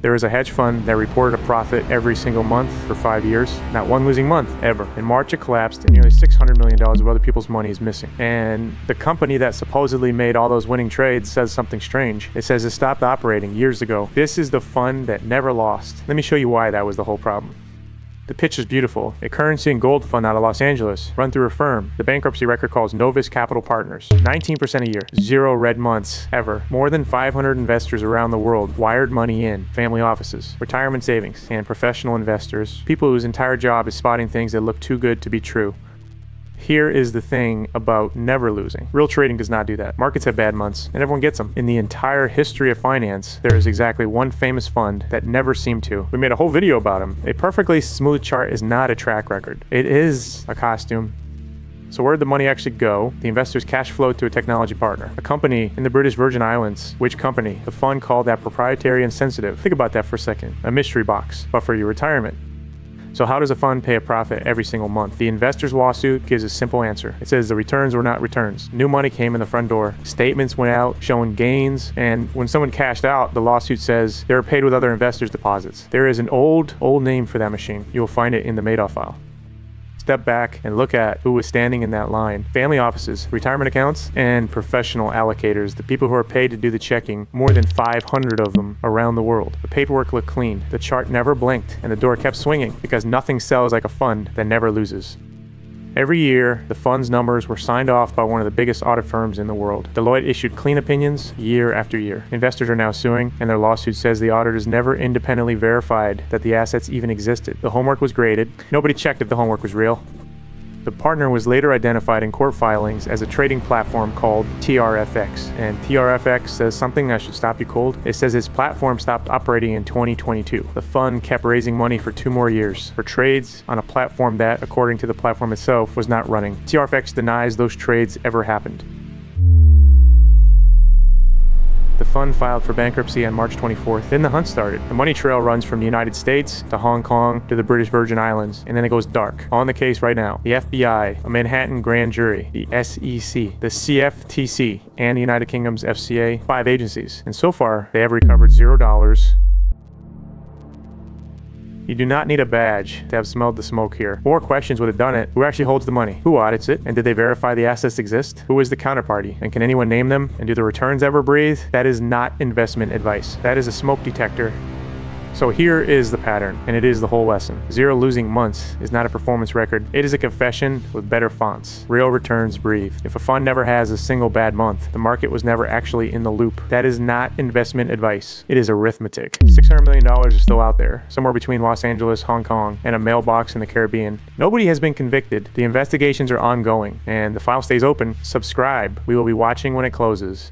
There is a hedge fund that reported a profit every single month for 5 years. Not one losing month, ever. In March, it collapsed, and nearly $600 million of other people's money is missing. And the company that supposedly made all those winning trades says something strange. It says it stopped operating years ago. This is the fund that never lost. Let me show you why that was the whole problem. The pitch is beautiful. A currency and gold fund out of Los Angeles, run through a firm the bankruptcy record calls Novus Capital Partners. 19% a year, 0 red months ever. More than 500 investors around the world wired money in, family offices, retirement savings, and professional investors, people whose entire job is spotting things that look too good to be true. Here is the thing about never losing. Real trading does not do that. Markets have bad months, and everyone gets them. In the entire history of finance, there is exactly one famous fund that never seemed to. We made a whole video about him. A perfectly smooth chart is not a track record. It is a costume. So where'd the money actually go? The investors cash flowed to a technology partner, a company in the British Virgin Islands. Which company? The fund called that proprietary and sensitive. Think about that for a second. A mystery box, but for your retirement. So how does a fund pay a profit every single month? The investor's lawsuit gives a simple answer. It says the returns were not returns. New money came in the front door. Statements went out showing gains. And when someone cashed out, the lawsuit says they were paid with other investors' deposits. There is an old name for that machine. You will find it in the Madoff file. Step back and look at who was standing in that line. Family offices, retirement accounts, and professional allocators, the people who are paid to do the checking, more than 500 of them around the world. The paperwork looked clean, the chart never blinked, and the door kept swinging because nothing sells like a fund that never loses. Every year, the fund's numbers were signed off by one of the biggest audit firms in the world. Deloitte issued clean opinions year after year. Investors are now suing, and their lawsuit says the auditors never independently verified that the assets even existed. The homework was graded. Nobody checked if the homework was real. The partner was later identified in court filings as a trading platform called TRFX. And TRFX says something that should stop you cold. It says its platform stopped operating in 2022. The fund kept raising money for 2 more years for trades on a platform that, according to the platform itself, was not running. TRFX denies those trades ever happened. The fund filed for bankruptcy on March 24th. Then the hunt started. The money trail runs from the United States to Hong Kong to the British Virgin Islands, and then it goes dark. On the case right now, the FBI, a Manhattan grand jury, the SEC, the CFTC, and the United Kingdom's FCA, 5 agencies. And so far, they have recovered $0. You do not need a badge to have smelled the smoke here. 4 questions would have done it. Who actually holds the money? Who audits it? And did they verify the assets exist? Who is the counterparty? And can anyone name them? And do the returns ever breathe? That is not investment advice. That is a smoke detector. So here is the pattern, and it is the whole lesson. 0 losing months is not a performance record. It is a confession with better fonts. Real returns breathe. If a fund never has a single bad month, the market was never actually in the loop. That is not investment advice. It is arithmetic. $600 million is still out there, somewhere between Los Angeles, Hong Kong, and a mailbox in the Caribbean. Nobody has been convicted. The investigations are ongoing, and the file stays open. Subscribe. We will be watching when it closes.